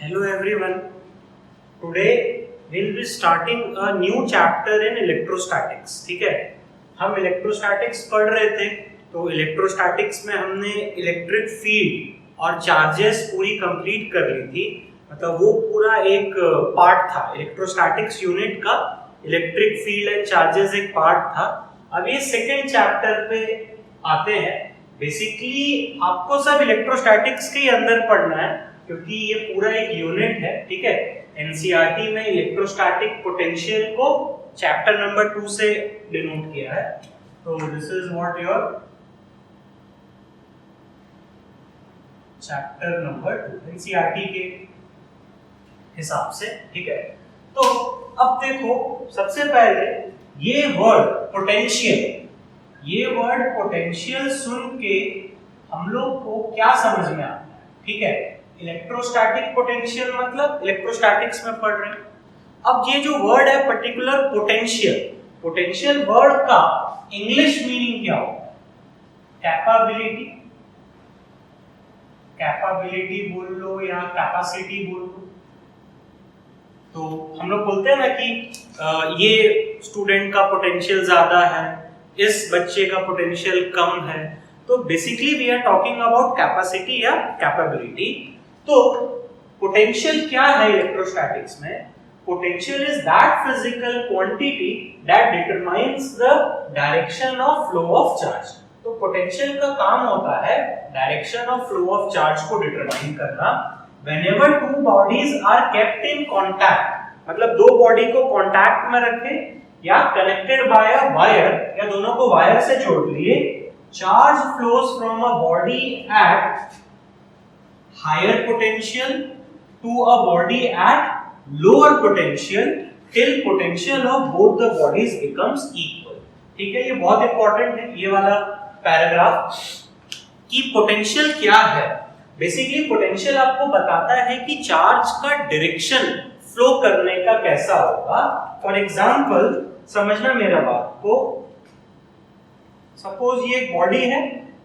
Hello everyone. Today we'll be starting a new chapter in electrostatics. ठीक है, हम electrostatics पढ़ रहे थे, तो इलेक्ट्रोस्टैटिक्स में हमने इलेक्ट्रिक फील्ड और चार्जेस पूरी कंप्लीट कर ली थी। मतलब वो पूरा एक पार्ट था इलेक्ट्रोस्टैटिक्स यूनिट का। इलेक्ट्रिक फील्ड एंड चार्जेस एक पार्ट था। अब ये सेकेंड चैप्टर पे आते हैं। बेसिकली आपको सब इलेक्ट्रोस्टैटिक्स के ही अंदर पढ़ना है, क्योंकि ये पूरा एक यूनिट है। ठीक है, एनसीईआरटी में इलेक्ट्रोस्टैटिक पोटेंशियल को चैप्टर नंबर 2 से डिनोट किया है। तो this is what your chapter number 2 NCERT के हिसाब से। ठीक है, तो अब देखो, सबसे पहले ये वर्ड पोटेंशियल सुन के हम लोग को क्या समझ में आता है। ठीक है, इलेक्ट्रोस्टैटिक पोटेंशियल मतलब इलेक्ट्रोस्टैटिक्स में पढ़ रहे हैं। अब ये जो वर्ड है पर्टिकुलर पोटेंशियल वर्ड का इंग्लिश मीनिंग क्या होगा? कैपेबिलिटी बोल लो या कैपेसिटी बोल लो। तो हम लोग बोलते हैं ना कि ये स्टूडेंट का पोटेंशियल ज्यादा है, इस बच्चे का पोटेंशियल कम है। तो basically we are talking about capacity या कैपेबिलिटी। तो पोटेंशियल क्या है इलेक्ट्रोस्टैटिक्स में? Potential is that physical quantity that determines the direction of flow of charge. तो पोटेंशियल का काम होता है direction of flow of charge को डिटरमाइन करना। Whenever two bodies are kept in contact, मतलब दो बॉडी को कांटेक्ट में रखें या कनेक्टेड बाय अ वायर, या दोनों को वायर से जोड़ लिए, charge flows from a body at higher potential to a body at lower potential till potential of both the bodies becomes equal. ठीक है, ये बहुत इंपॉर्टेंट है ये वाला पैराग्राफ कि पोटेंशियल क्या है। बेसिकली पोटेंशियल आपको बताता है कि चार्ज का डायरेक्शन फ्लो करने का कैसा होगा। फॉर एग्जांपल समझना मेरा बात को, सपोज ये एक बॉडी है,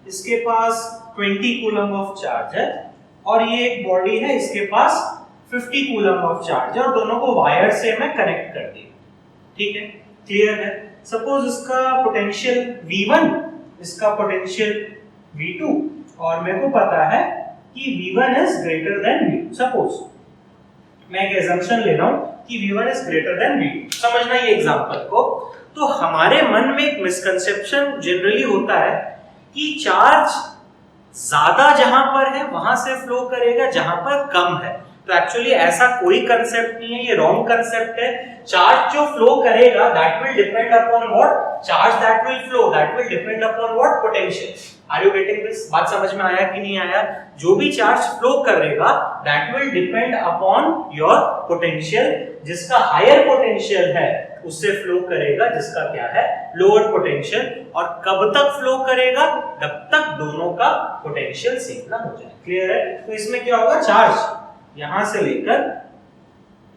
इसके पास 20 कूलम ऑफ चार्ज है, और ये एक बॉडी है, इसके पास 50 कूलम ऑफ चार्ज है, और दोनों को वायर से मैं कनेक्ट कर दिया। ठीक है, क्लियर है। सपोज इसका पोटेंशियल V1, इसका पोटेंशियल V2, और मेरे को पता है कि V1 is greater than V2। Suppose मैं एक assumption ले रहा हूं कि V1 is greater than V2। समझना ये एग्जांपल को। तो हमारे मन में एक मिसकंसेप्शन जनरली होता है कि चार्ज ज्यादा जहां पर है वहां से फ्लो करेगा जहां पर कम है। तो एक्चुअली ऐसा कोई कंसेप्ट नहीं है, ये रॉन्ग कंसेप्ट है। चार्ज जो फ्लो करेगा that will depend upon what? Charge that will flow that will depend upon what? Potential. Are you getting this? बात समझ में आया कि नहीं आया? जो भी चार्ज फ्लो करेगा that will depend upon your potential. जिसका हायर पोटेंशियल है उससे फ्लो करेगा जिसका क्या है? Lower potential. और कब तक फ्लो करेगा? जब तक दोनों का पोटेंशियल सेम ना हो जाए। क्लियर है? तो इसमें क्या होगा? चार्ज यहां से लेकर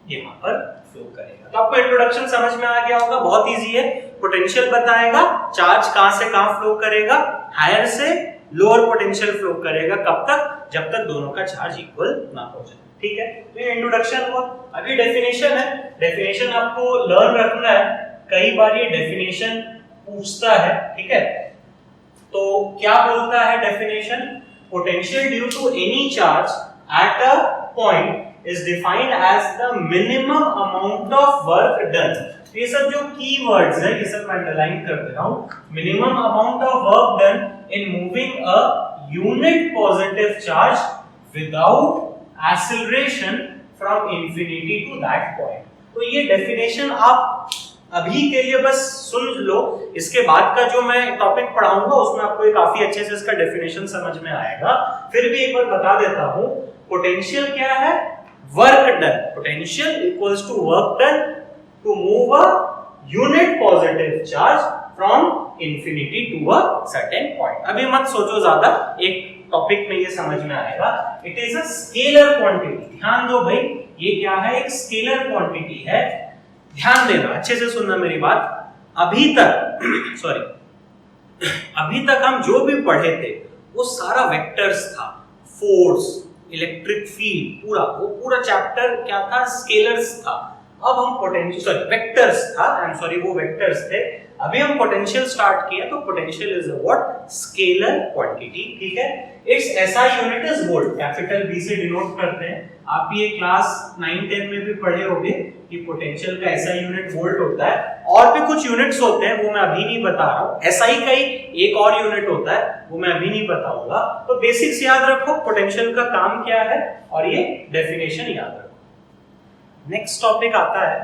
यहां पर फ्लो करेगा। तो आपको इंट्रोडक्शन समझ में आ गया होगा, बहुत इजी है। पोटेंशियल बताएगा, चार्ज कहां से कहां फ्लो करेगा, हायर से लोअर पोटेंशियल फ्लो करेगा। कब तक? जब तक दोनों का चार्ज इक्वल ना हो जाए। ठीक है, तो ये इंट्रोडक्शन हुआ। अभी डेफिनेशन है, डेफिनेशन आपको लर्न रखना है। कई बार ये डेफिनेशन पूछता है। ठीक है, तो क्या बोलता है definition? Potential due to any charge at a point is defined as the minimum amount of work done। ये सब जो कीवर्ड्स हैं ये सब मैं अंडरलाइन कर दे रहा हूं। Minimum amount of work done in moving a unit positive charge without acceleration from infinity to that point. तो ये डेफिनेशन आप अभी के लिए बस सुन लो। इसके बाद का जो मैं टॉपिक पढ़ाऊंगा उसमें आपको ये काफी अच्छे से इसका डेफिनेशन समझ में आएगा। फिर भी एक बार बता देता हूं, पोटेंशियल क्या है? Work done. Potential equals to work done to move a unit positive charge from infinity to a certain point. अभी मत सोचो ज्यादा, एक टॉपिक में ये समझ में आएगा। It is a scalar quantity. ध्यान दो भाई, ये क्या है? एक स्केलर क्वांटिटी है। ध्यान देना, अच्छे से सुनना मेरी बात। अभी तक हम जो भी पढ़े थे वो सारा वेक्टर्स था। फोर्स, इलेक्ट्रिक फील्ड, पूरा चैप्टर क्या था, स्केलर्स था। अब हम पोटेंशियल वेक्टर्स था, आई एम सॉरी वो वेक्टर्स थे। अभी हम पोटेंशियल स्टार्ट किए तो potential is a what, scalar quantity, ठीक है। Its SI unit is volt, capital B से डिनोट करते हैं। आप ये क्लास 9-10 में भी पढ़े होंगे कि पोटेंशियल का एसआई यूनिट वोल्ट होता है। और भी कुछ यूनिट्स होते हैं वो मैं अभी नहीं बता रहा हूं। एसआई का ही एक और यूनिट होता है वो मैं अभी नहीं बताऊंगा। तो बेसिक्स याद रखो, पोटेंशियल का काम क्या है और ये डेफिनेशन याद रखो। नेक्स्ट टॉपिक आता है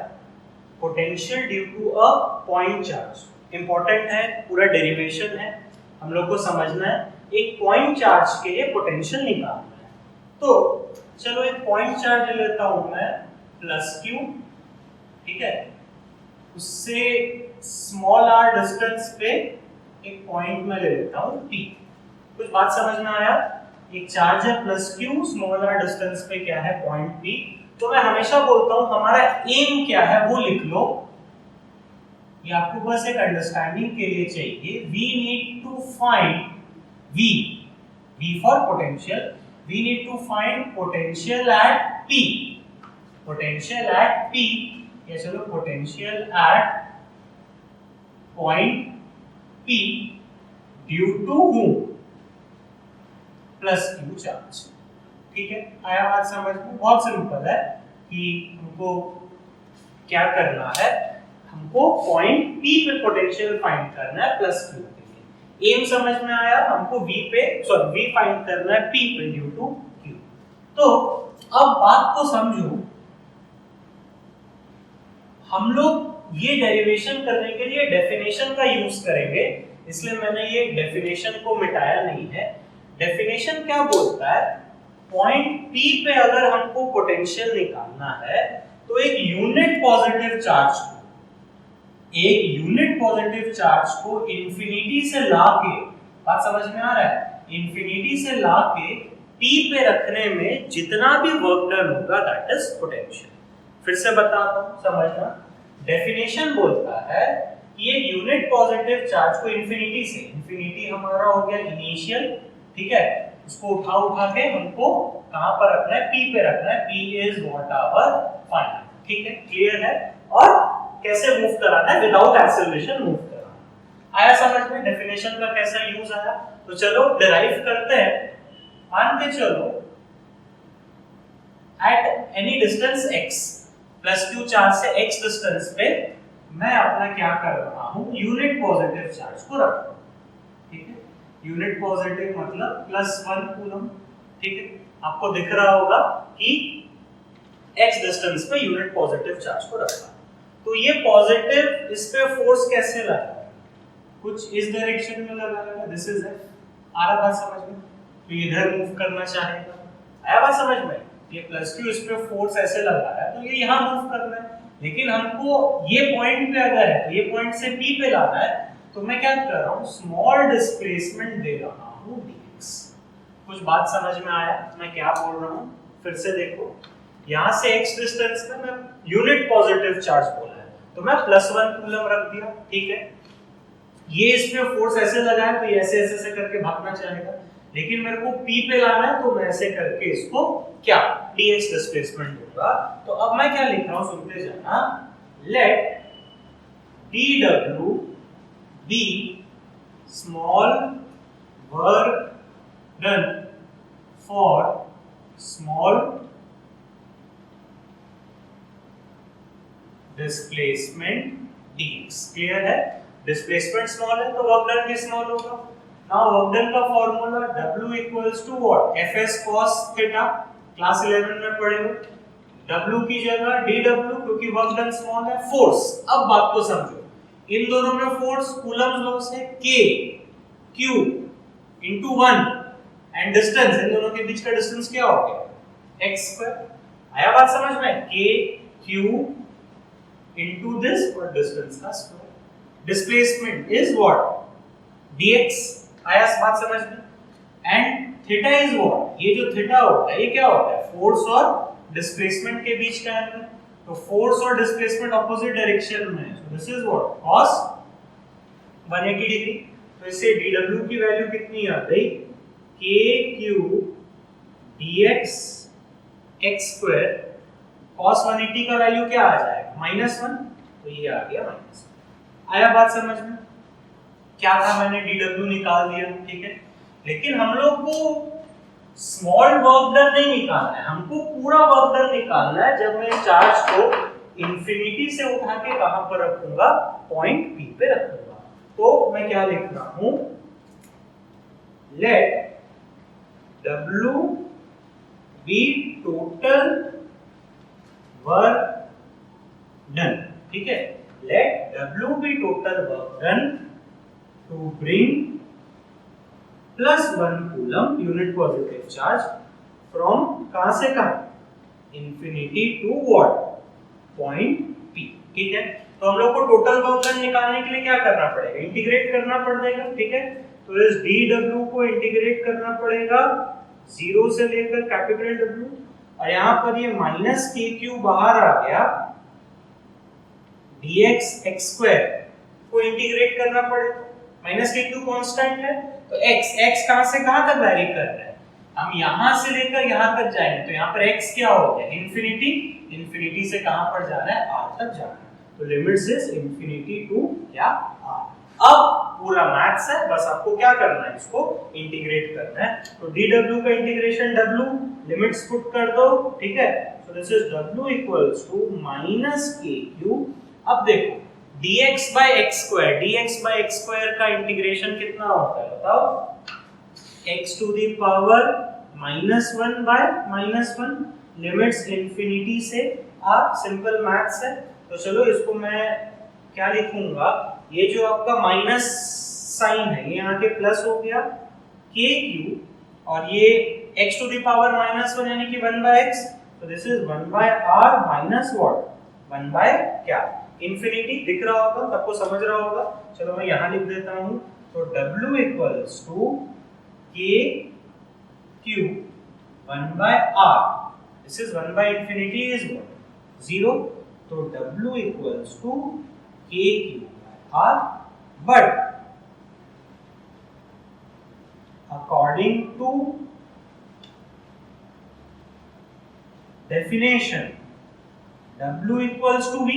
potential due to a point charge. Important है, पूरा डेरिवेशन है, हम लोग को समझना है। एक पॉइंट चार्ज के लिए पोटेंशियल निकालना है। तो चलो एक पॉइंट चार्ज ले लेता हूं मैं प्लस क्यू, ठीक है। उससे स्मॉल आर डिस्टेंस पे एक पॉइंट में ले लेता हूं पी। कुछ बात समझ में आया? एक चार्ज है plus Q, small R distance पे क्या है, पॉइंट पी। तो मैं हमेशा बोलता हूं हमारा एम क्या है वो लिख लो। ये आपको बस एक अंडरस्टैंडिंग के लिए चाहिए। We need to find V for potential, we need to find potential at P, potential at P, या चलो potential at point P due to whom, plus Q charge, ठीक है। आया बात समझ में? बहुत सिंपल है कि हमको क्या करना है, हमको पॉइंट P पे पोटेंशियल फाइंड करना है प्लस Q। एम समझ में आया? हमको V फाइंड करना है P पे ड्यू टू Q। तो अब बात को समझो, हम लोग ये डेरिवेशन करने के लिए डेफिनेशन का यूज करेंगे, इसलिए मैंने ये डेफिनेशन को मिटाया नहीं है। डेफिनेशन क्या बोलता है, पॉइंट P पे अगर हमको पोटेंशियल निकालना है तो एक यूनिट पॉजिटिव चार्ज को इंफिनिटी से लाके, बात समझ में आ रहा है, इंफिनिटी से लाके P पे रखने में जितना भी वर्क डन होगा दैट इज पोटेंशियल। फिर से बताता हूं, समझना। डेफिनेशन बोलता है कि एक यूनिट पॉजिटिव चार्ज को इंफिनिटी से, इंफिनिटी हमारा हो गया इनिशियल, ठीक है, उसको उठा के हमको कहां पर रखना है, P पे रखना है। P is what our final, ठीक है, क्लियर है। और कैसे मूव कराना है, विदाउट एक्सेलरेशन मूव कराना। आया समझ में डेफिनेशन का कैसा यूज आया? तो चलो डिराइव करते हैं। मान के चलो at any distance x, plus q charge से x डिस्टेंस पे मैं अपना क्या कर रहा हूं, यूनिट पॉजिटिव चार्ज को रख रहा हूं, ठीक है। यूनिट पॉजिटिव मतलब +1 कूलम, ठीक है। आपको दिख रहा होगा कि x डिस्टेंस पे यूनिट पॉजिटिव चार्ज को रखा है। तो ये पॉजिटिव, इस पे फोर्स कैसे लगा है, कुछ इस डायरेक्शन में लगा है, दिस इज है। आ रहा बात समझ में? तो इधर मूव करना चाहेगा, आया बात समझ में? ये प्लस क्यू, इस पे फोर्स ऐसे लगा है तो ये यहां मूव करना है। लेकिन हमको ये पॉइंट पे अगर है तो ये पॉइंट से P पे लाना है, तो मैं क्या कर रहा हूं, स्मॉल डिस्प्लेसमेंट दे रहा हूं dx। कुछ बात समझ में आया मैं क्या बोल रहा हूं? फिर से देखो, यहां से x डिस्टेंस पे मैं यूनिट पॉजिटिव चार्ज बोला है तो मैं +1 कूलम रख दिया, ठीक है। ये इसमें फोर्स ऐसे लगा है तो ये ऐसे ऐसे करके भागना चाहेगा, लेकिन मेरे को P पे लाना है तो मैं ऐसे करके इसको क्या dx डिस्प्लेसमेंट दूंगा। तो अब मैं क्या लिख रहा हूं, सुनते जाना। Let dw be small work done for small displacement dx, clear है। डिस्प्लेसमेंट स्मॉल है तो वर्क डन भी स्मॉल होगा। नाउ वर्क डन का formula w equals to what, fs cos theta, class 11 में पढ़े हो। w की जगह dw, क्योंकि वर्क डन स्मॉल है। फोर्स, अब बात को समझो, इन दोनों में फोर्स कूलम्स लॉस है, k q into 1 and distance, इन दोनों के बीच का डिस्टेंस क्या हो गया, x²। आया बात समझ में? k q into this और डिस्टेंस का square. Displacement is what, dx। आया बात समझ में? एंड थीटा इज व्हाट, ये जो थीटा होता है ये क्या होता है, फोर्स और डिस्प्लेसमेंट के बीच का एंगल। तो फोर्स और डिस्प्लेसमेंट ऑपोजिट डायरेक्शन में है, so this is what, cos 180 degree. तो इससे dw की वैल्यू कितनी आ गई, kq dx x square cos 180 का वैल्यू क्या आ जाएगा -1, तो ये आ गया -1। आया बात समझ में? क्या था, मैंने dw निकाल दिया, ठीक है। लेकिन हम लोग को स्मॉल वर्क डन नहीं निकालना है, हमको पूरा वर्क डन निकालना है। जब मैं चार्ज को इंफिनिटी से उठा के कहां पर रखूंगा, पॉइंट P पे रखूंगा। तो मैं क्या लिख रहा हूं, late W be total work done, ठीक है। let W be total work done to bring +1 coulomb unit positive charge फ्रॉम कहां से कहां, infinity to what, point P, ठीक है। तो हम लोग को टोटल वर्क डन निकालने के लिए क्या करना पड़ेगा, इंटीग्रेट करना पड़ेगा, ठीक है। तो इस dw को इंटीग्रेट करना पड़ेगा 0 से लेकर कैपिटल W, और यहां पर ये -kq बाहर आ गया, dx x स्क्वायर को इंटीग्रेट करना पड़ेगा। -kq कांस्टेंट है, तो x कहां से कहां तक वैरी कर रहा है, हम यहां से लेकर यहां तक जाएंगे, तो यहां पर x क्या हो गया, इंफिनिटी से कहां पर जाना है, r तक जाना है। तो लिमिट्स इज इंफिनिटी टू क्या, r। अब पूरा मैथ्स है, बस आपको क्या करना है, इसको इंटीग्रेट करना है। तो dw का इंटीग्रेशन w, लिमिट्स पुट कर दो, ठीक है। So this is w equals to -kq। अब देखो dx by x स्क्वायर का इंटीग्रेशन कितना होता है बताओ, x to the power -1 by -1, limits infinity से r, सिंपल मैथ्स है। तो चलो इसको मैं क्या लिखूंगा, ये जो आपका माइनस साइन है ये यहाँ के प्लस हो गया kq, और ये x टू द पावर -1 यानी कि 1/x, तो this is 1/r minus what, 1 क्या, इंफिनिटी। दिख रहा होगा, सबको समझ रहा होगा। चलो मैं यहाँ लिख देता हूँ, तो w equals to kq 1/r, this is 1/इंफिनिटी इज व्हाट, 0, तो w equals to kq/r, but according to definition w equals to v,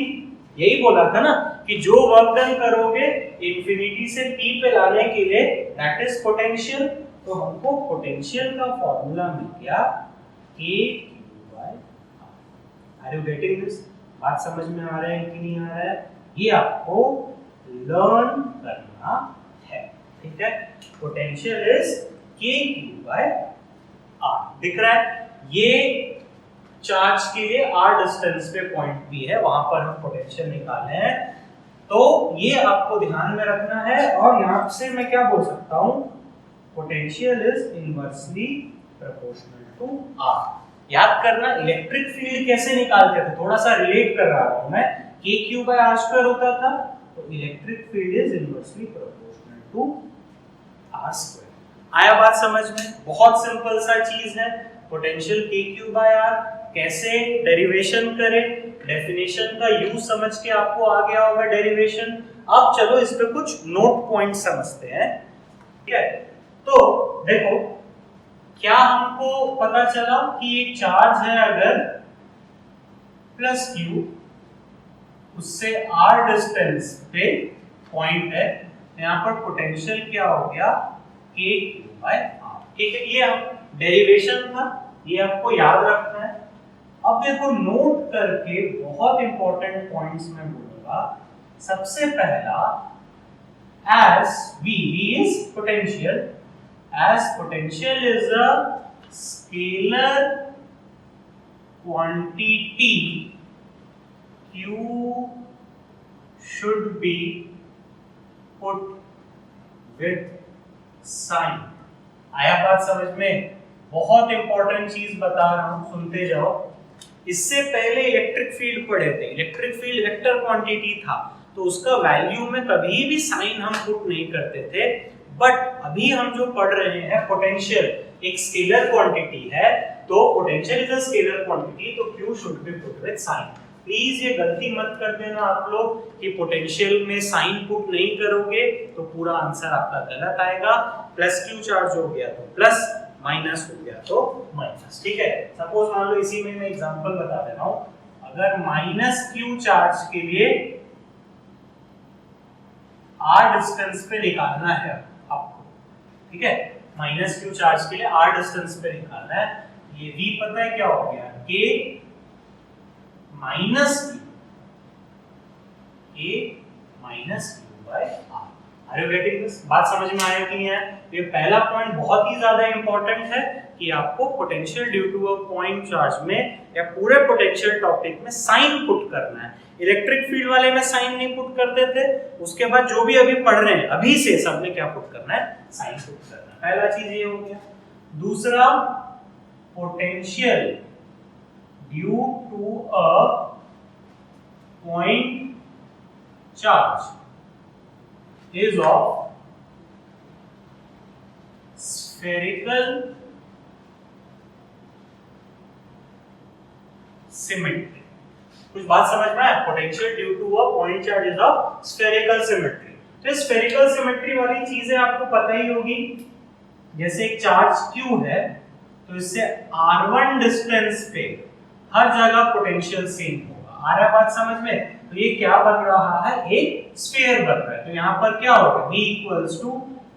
यही बोला था ना कि जो वर्क डन करोगे इंफिनिटी से p पे लाने के लिए, दैट इज पोटेंशियल। तो हमको पोटेंशियल का फॉर्मूला मिल गया kq/r। Are you getting this? बात समझ में आ रहा है कि नहीं आ रहा है, ये आपको लर्न करना है, ठीक है। पोटेंशियल इज kq/r, दिख रहा है, ये चार्ज के लिए r डिस्टेंस पे पॉइंट P है, वहां पर हम पोटेंशियल निकाले हैं। तो ये आपको ध्यान में रखना है, और यहां से मैं क्या बोल सकता हूं, potential is inversely proportional to r। याद करना, इलेक्ट्रिक फील्ड कैसे निकालते थे, थोड़ा सा रिलेट कर रहा हूं मैं, kq/r² होता था, तो electric field is inversely proportional to r²। आया बात समझ में? बहुत सिंपल सा चीज है, पोटेंशियल kq/r। कैसे डेरिवेशन करें, डेफिनेशन का यूज समझ के आपको आ गया होगा डेरिवेशन। अब चलो इस पे कुछ नोट पॉइंट समझते हैं, ठीक है। तो देखो, क्या हमको पता चला कि एक चार्ज है अगर +q, उससे r डिस्टेंस पे पॉइंट है, यहाँ पर पोटेंशियल क्या हो गया, kq/r, ठीक है। ये डेरिवेशन था, ये आपको याद रखना है। अब देखो, नोट करके बहुत इंपॉर्टेंट पॉइंट्स में बोलूंगा। सबसे पहला, as v is potential, as potential is a scalar quantity, q should be put with sign। आया बात समझ में? बहुत इंपॉर्टेंट चीज बता रहा हूं, सुनते जाओ। इससे पहले इलेक्ट्रिक फील्ड पढ़े थे, इलेक्ट्रिक फील्ड वेक्टर क्वांटिटी था, तो उसका वैल्यू में कभी भी साइन हम पुट नहीं करते थे। बट अभी हम जो पढ़ रहे हैं, पोटेंशियल एक स्केलर क्वांटिटी है, तो potential is a scalar quantity, तो q should be put with sign. Please ये गलती मत कर देना आप लोग कि पोटेंशियल में साइन पुट नहीं करोगे तो पूरा आंसर आपका गलत आएगा। +q चार्ज हो गया तो प्लस, माइनस हो गया तो माइनस, ठीक है। सपोज मान लो इसी में मैं एग्जांपल बता दे रहा हूं, अगर माइनस क्यू चार्ज के लिए r डिस्टेंस पे निकालना है आपको, ठीक है, माइनस क्यू चार्ज के लिए r डिस्टेंस पे निकालना है, ये v पता है क्या हो गया, k minus Q by r। Are you getting this? बात समझ में आया कि नहीं आया? ये पहला पॉइंट बहुत ही ज्यादा इंपॉर्टेंट है कि आपको potential due to a point charge में या पूरे पोटेंशियल टॉपिक में साइन पुट करना है। इलेक्ट्रिक फील्ड वाले में साइन नहीं पुट करते थे, उसके बाद जो भी अभी पढ़ रहे हैं अभी से सब में क्या पुट करना है, साइन पुट करना है। पहला चीज ये हो गया। दूसरा, potential due to a point charge is of spherical symmetry। कुछ बात समझ में आया? Potential due to a point charge is of spherical symmetry. तो स्फेरिकल सिमेट्री वाली चीजें आपको पता ही होगी, जैसे एक चार्ज Q है तो इससे r1 डिस्टेंस पे हर जगह पोटेंशियल सेम होगा। आ रहा है बात समझ में? तो ये क्या बन रहा है, एक स्फीयर बन रहा है। तो यहाँ पर क्या होगा, v equals to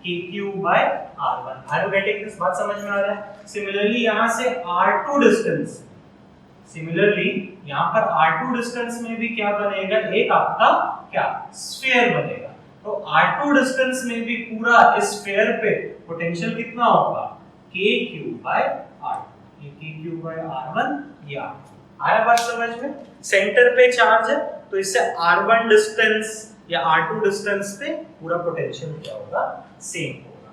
kq by r1। Are you getting this? बात समझ में आ रहा है? सिमिलरली यहाँ से r2 डिस्टेंस, सिमिलरली यहाँ पर r2 डिस्टेंस में भी क्या बनेगा, एक आपका क्या स्फीयर बनेगा। तो r2 डिस्टेंस में भी पूरा इस स्फीयर पे पोटेंशियल कितना होगा, kq बाय r2। ये kq बाय r1, ये r2। आया बात समझ में? सेंटर पे चार्ज है तो इससे r1 डिस्टेंस या r2 डिस्टेंस पे पूरा पोटेंशियल क्या होगा, सेम होगा।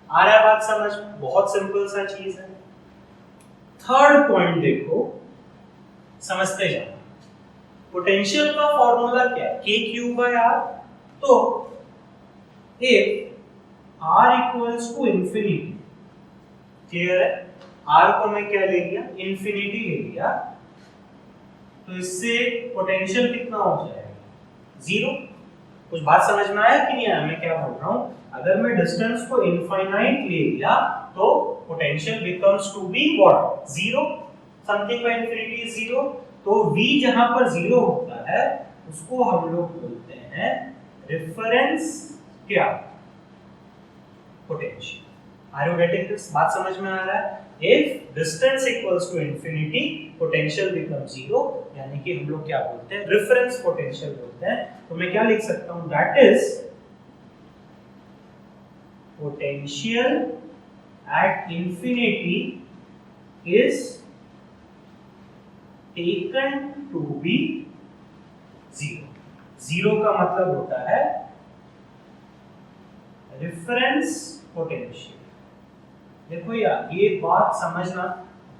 आ रहा है बात समझ में? बहुत सिंपल सा चीज है। थर्ड पॉइंट देखो, समझते जाओ। पोटेंशियल का फॉर्मूला क्या है, kq by r। तो if r equals to infinity, clear है, r को मैं क्या ले लिया, इंफिनिटी ले लिया, तो इससे पोटेंशियल कितना हो जाएगा, जीरो। कुछ बात समझ में आया कि नहीं आया? मैं क्या बोल रहा हूं, अगर मैं डिस्टेंस को इनफाइनाइट ले लिया तो potential becomes to be what, zero. Something by infinity is zero. तो v जहां पर जीरो होता है उसको हम लोग बोलते हैं रेफरेंस क्या, potential. Are you getting this? बात समझ में आ रहा है? If distance equals to infinity, potential becomes zero, यानी कि हम लोग क्या बोलते हैं, रेफरेंस पोटेंशियल बोलते हैं। तो मैं क्या लिख सकता हूं, that is potential at infinity is taken to be zero। Zero का मतलब होता है रेफरेंस पोटेंशियल। देखो यार, ये बात समझना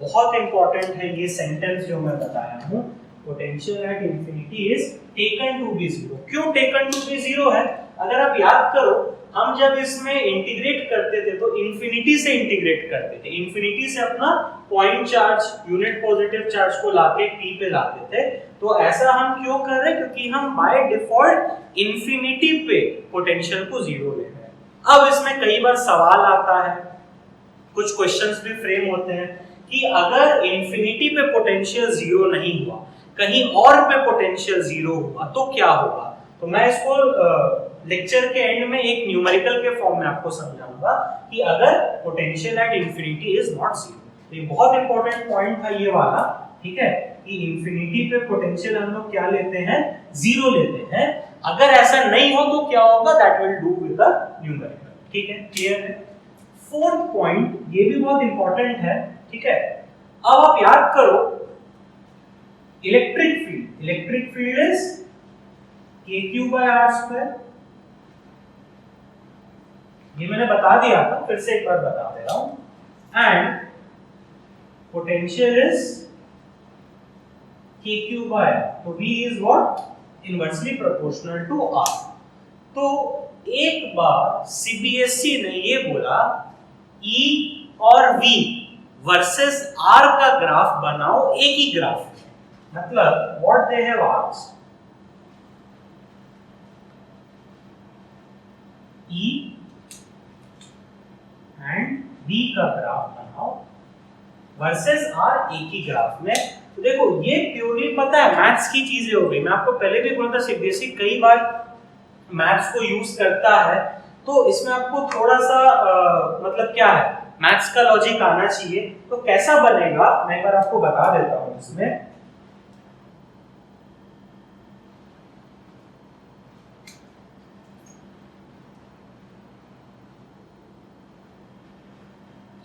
बहुत इंपॉर्टेंट है। ये सेंटेंस जो मैं बताया हूं, potential at infinity is taken to be zero. क्यों टेकन टू बी जीरो है? अगर आप याद करो, हम जब इसमें इंटीग्रेट करते थे तो इंफिनिटी से इंटीग्रेट करते थे, इंफिनिटी से अपना point charge, unit positive charge को लाके टी पे लाते थे। तो ऐसा हम क्यों कर रहे हैं? क्योंकि हम बाय डिफॉल्ट इंफिनिटी पे पोटेंशियल को जीरो ले रहे हैं। अब इसमें कई बार सवाल आता है, कुछ क्वेश्चंस भी फ्रेम होते हैं कि अगर इंफिनिटी पे पोटेंशियल जीरो नहीं हुआ, कहीं और पे पोटेंशियल जीरो हुआ तो क्या होगा। तो मैं इसको लेक्चर के एंड में एक न्यूमेरिकल के फॉर्म में आपको समझाऊंगा कि अगर potential at infinity is not zero. तो ये बहुत इंपॉर्टेंट पॉइंट था ये वाला, ठीक है, कि इंफिनिटी पे पोटेंशियल हम लोग क्या लेते हैं, जीरो लेते हैं। अगर ऐसा नहीं हो तो क्या होगा, that will do with the numerical. ठीक है, क्लियर है? फोर्थ पॉइंट, ये भी बहुत इंपॉर्टेंट है, ठीक है। अब आप याद करो, electric field is kq by r²। ये मैंने बता दिया था, फिर से एक बार बता दे रहा हूं। And potential is kq by r, तो v is what, inversely proportional to r। तो एक बार सीबीएसई ने ये बोला E और V वर्सेस R का ग्राफ बनाओ एक ही ग्राफ में। मतलब what they have asked, E and B का ग्राफ बनाओ वर्सेस आर ए की ग्राफ में। तो देखो ये प्योरली पता है मैथ्स की चीजें हो गई। मैं आपको पहले भी बोला था सीबीएसई कई बार मैथ्स को यूज करता है, तो इसमें आपको थोड़ा सा मतलब क्या है मैथ्स का लॉजिक आना चाहिए। तो कैसा बनेगा मैं एक बार आपको बता देता हूं इसमें।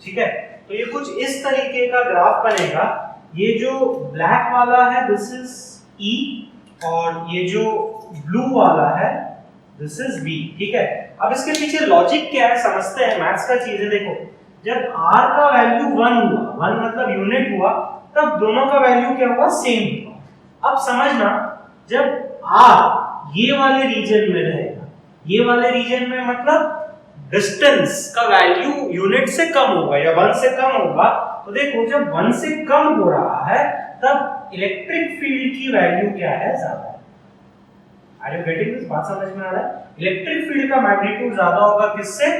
ठीक है, तो ये कुछ इस तरीके का ग्राफ बनेगा। ये जो ब्लैक वाला है दिस इज E और ये जो ब्लू वाला है दिस इज B। ठीक है, अब इसके पीछे लॉजिक क्या है समझते हैं, मैथ्स का चीज है। देखो जब R का वैल्यू 1 हुआ, 1 मतलब यूनिट हुआ, तब दोनों का वैल्यू क्या हुआ सेम हुआ। अब समझना जब R ये वाले रीजन में रहेगा, ये वाले रीजन में मतलब डिस्टेंस का वैल्यू यूनिट से कम होगा या 1 से कम होगा, तो देखो जब 1 से कम हो रहा है तब इलेक्ट्रिक फील्ड की वैल्यू क्या है ज्यादा है। Are you getting this? बात समझ में आ रहा है? इलेक्ट्रिक फील्ड का मैग्नीट्यूड ज्यादा होगा किससे?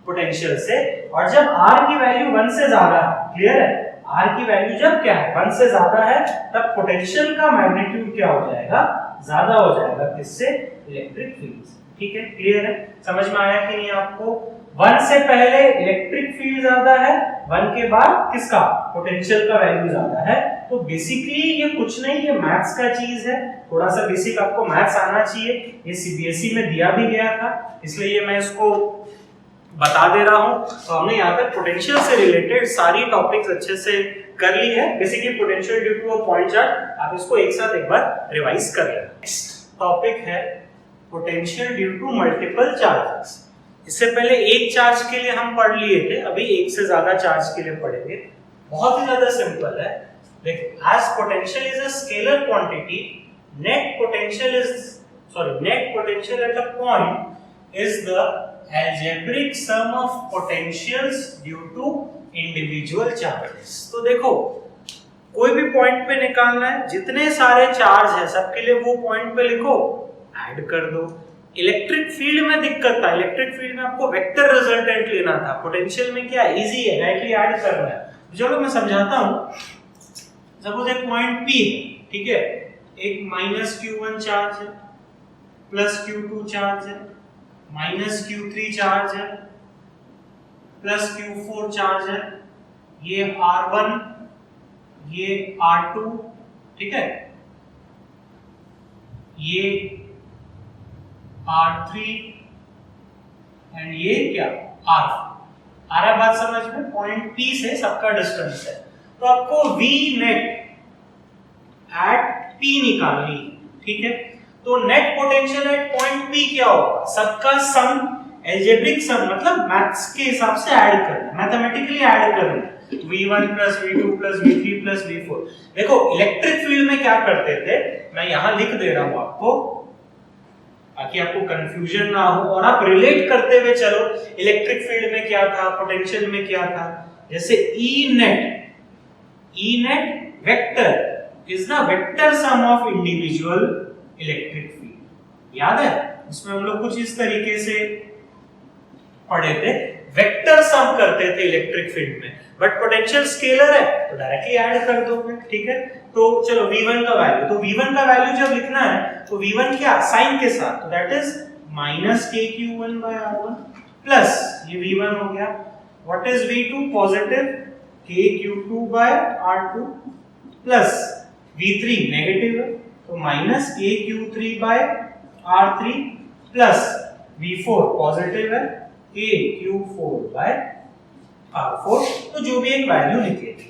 पोटेंशियल से। और जब r की वैल्यू 1 से ज्यादा है, क्लियर है, r की वैल्यू जब क्या है 1 से ज्यादा है, तब पोटेंशियल का मैग्नीट्यूड क्या हो जाएगा? ज्यादा हो जाएगा किससे? इलेक्ट्रिक फील्ड से। ठीक है, क्लियर है? समझ में आया कि नहीं आपको? 1 से पहले इलेक्ट्रिक फील्ड ज्यादा है, 1 के बाद किसका? पोटेंशियल का वैल्यू ज्यादा है। तो बेसिकली ये कुछ नहीं, ये मैथ्स का चीज है। थोड़ा सा बेसिक आपको मैथ्स आना चाहिए। ये सीबीएसई में दिया भी गया था, इसलिए ये मैं इसको बता दे रहा हूं। तो हमने यहाँ तक पोटेंशियल से रिलेटेड सारी टॉपिक्स अच्छे से कर ली है। Basically potential due to a point charge, आप इसको एक साथ एक बार रिवाइज कर लेना। नेक्स्ट टॉपिक है potential due to multiple charges. इससे पहले एक चार्ज के लिए हम पढ़ लिए थे, अभी एक से ज्यादा चार्ज के लिए पढ़ेंगे। बहुत ही ज्यादा सिंपल है। देखो as potential is a scalar quantity, net potential at a point is the algebraic sum of potentials due to individual charges। तो देखो कोई भी पॉइंट पे निकालना है, जितने सारे चार्ज है सबके लिए वो पॉइंट पे लिखो, ऐड कर दो। इलेक्ट्रिक फील्ड में दिक्कत था, इलेक्ट्रिक फील्ड में आपको वेक्टर रिजल्टेंट लेना था। पोटेंशियल में क्या इजी है, डायरेक्टली ऐड करना है। चलो मैं समझाता हूं। सपोज एक पॉइंट P है, ठीक है, एक माइनस Q1 चार्ज है, प्लस Q2 चार्ज है, माइनस Q3 चार्ज है, प्लस Q4 चार्ज है, ये R1, ये R2, ठीक है, ये R3 एंड ये क्या R4। आ रहा बात समझ में? पॉइंट P से सबका डिस्टेंस है, तो आपको V नेट एट P निकालनी है, ठीक है। तो net potential eight point P क्या होगा? सबका सम, अलजेब्रिक सम मतलब मैथ्स के हिसाब से ऐड करना, मैथमेटिकली ऐड करना, V1 plus V2 plus V3 plus V4। देखो इलेक्ट्रिक फील्ड में क्या करते थे, मैं यहां लिख दे रहा हूं आपको ताकि आपको कंफ्यूजन ना हो और आप रिलेट करते हुए चलो। इलेक्ट्रिक फील्ड में क्या था, पोटेंशियल में क्या था। जैसे E net vector is the vector sum of individual electric field. याद है उसमें हम लोग कुछ इस तरीके से पढ़े थे, वेक्टर सम करते थे इलेक्ट्रिक फील्ड में। बट पोटेंशियल स्केलर है तो डायरेक्टली ऐड कर दोगे, ठीक है। तो चलो V1 का वैल्यू, तो V1 का वैल्यू जब लिखना है तो V1 क्या साइन के साथ, तो that is minus KQ1 by R1 plus ये V1 हो गया। What is V2? Positive KQ2 by R2 plus V3 negative है तो minus KQ3 by R3 plus V4 positive है KQ4 by R4। तो जो भी एक वैल्यू लिखेगी।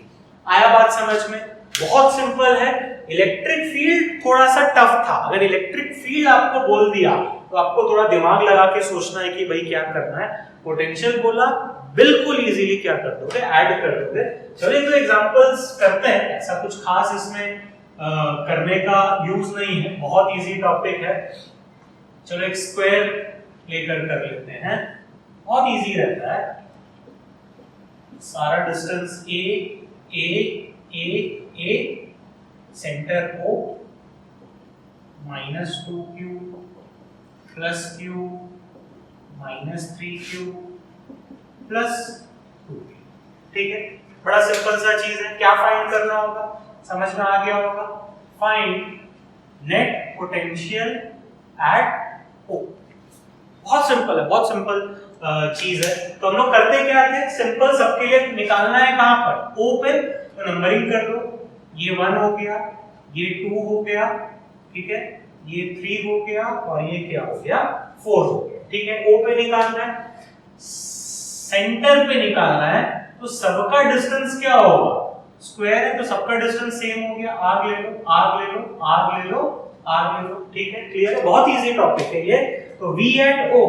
आया बात समझ में? बहुत सिंपल है। इलेक्ट्रिक फील्ड थोड़ा सा टफ था। अगर इलेक्ट्रिक फील्ड आपको बोल दिया तो आपको थोड़ा दिमाग लगा के सोचना है कि भाई क्या करना है। पोटेंशियल बोला बिल्कुल इजीली क्या कर दोगे, ऐड कर दोगे। चलिए तो एग्जांपल्स करते हैं। ऐसा कुछ खास इसमें करने का यूज नहीं है, बहुत इजी टॉपिक है। चलो एक स्क्वायर लेकर कर लेते हैं, बहुत इजी रहता है। सारा distance A centre O -2Q plus Q -3Q plus 2p। ठीक है, बड़ा सिंपल सा चीज है। क्या फाइंड करना होगा, समझ में आ गया होगा। Find net potential eight O। बहुत सिंपल है, बहुत सिंपल चीज है। तो हम लोग करते क्या थे, सिंपल सबके लिए निकालना है कहां पर, O पे। तो नंबरिंग कर दो, ये 1 हो गया, ये 2 हो गया, ठीक है, ये 3 हो गया और ये क्या हो गया, 4 हो गया। ठीक है, O पे निकालना है, सेंटर पे निकालना है। तो सबका डिस्टेंस क्या होगा, स्क्वायर है तो सबका डिस्टेंस सेम हो गया। आर्क ले लो, आर्क ले लो, आर्क ले लो, आर्क ले लो। ठीक है, क्लियर है, बहुत इजी टॉपिक है ये। तो V at O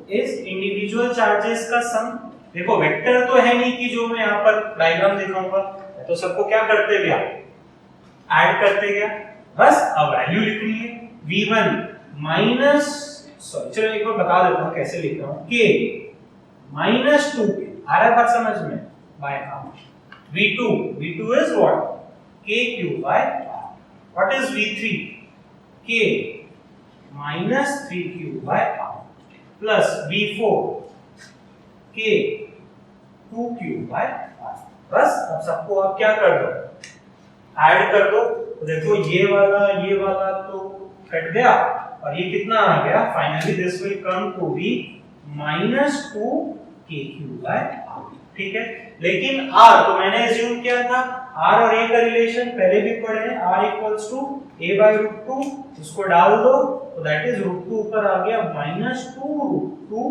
is individual charges का सम। देखो वेक्टर तो है नहीं कि जो मैं यहाँ पर डायग्राम दिखाऊंगा, तो सबको क्या करते गया, ऐड करते गया, बस अब वैल्यू लिखनी है। V1 माइनस, सॉरी चलो एक बार बता देता हूँ कैसे लिख रहा हूँ, K माइनस 2K, आ रहा है बात समझ में, by half. V2 is what, KQ by R. What is V3? K minus 3Q by R plus V4 K 2Q by R। बस अब सबको आप क्या कर दो, ऐड कर दो। तो देखो ये वाला तो कट गया और ये कितना आ गया, finally this will come to be minus 2KQ by R। ठीक है, लेकिन R तो मैंने एज्यूम किया था, R और A का रिलेशन पहले भी पढ़े हैं, R equals to A by root 2, इसको डाल दो तो दैट इज रूट 2 ऊपर आ गया माइनस 2 रूट 2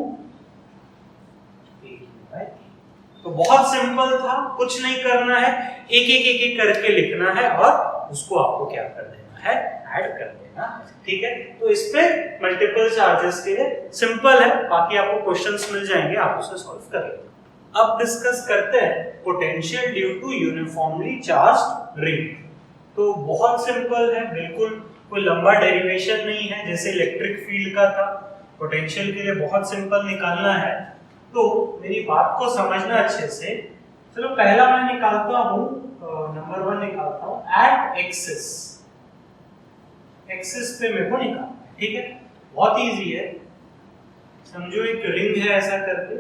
तो बहुत सिंपल था, कुछ नहीं करना है, एक करके लिखना है और उसको आपको क्या कर देना है, ऐड कर देना। ठीक है, तो इस पे मल्टीपल चार्जेस के लिए सिंपल है, बाकी आपको क्वेश्चंस मिल जाएंगे, आप उसे सॉल्व कर लेंगे। अब डिस्कस करते हैं potential due to uniformly charged ring. तो बहुत सिंपल है, बिल्कुल कोई लंबा डेरिवेशन नहीं है जैसे इलेक्ट्रिक फील्ड का था। पोटेंशियल के लिए बहुत सिंपल निकालना है, तो मेरी बात को समझना अच्छे से। चलो पहला मैं निकालता हूं, नंबर 1 निकालता हूं, एट एक्सिस पे मेरे को निकालना है। ठीक है, बहुत इजी है, समझो एक रिंग है ऐसा करके,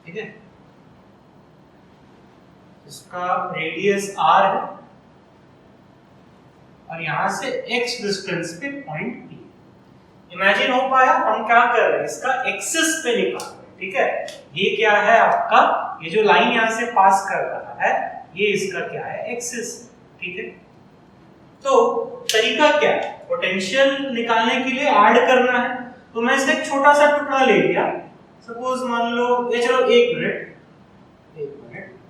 ठीक है, इसका रेडियस r है और यहां से x डिस्टेंस पे पॉइंट P। इमेजिन हो पाया, हम क्या कर रहे हैं, इसका एक्सिस पे निकाल रहे हैं। ठीक है, ये क्या है आपका, ये जो लाइन यहां से पास कर रहा है, ये इसका क्या है, एक्सिस। ठीक है, तो तरीका क्या है, पोटेंशियल निकालने के लिए ऐड करना है। तो मैं इसका एक छोटा सा टुकड़ा ले लिया, सपोज मान लो ये, चलो एक मिनट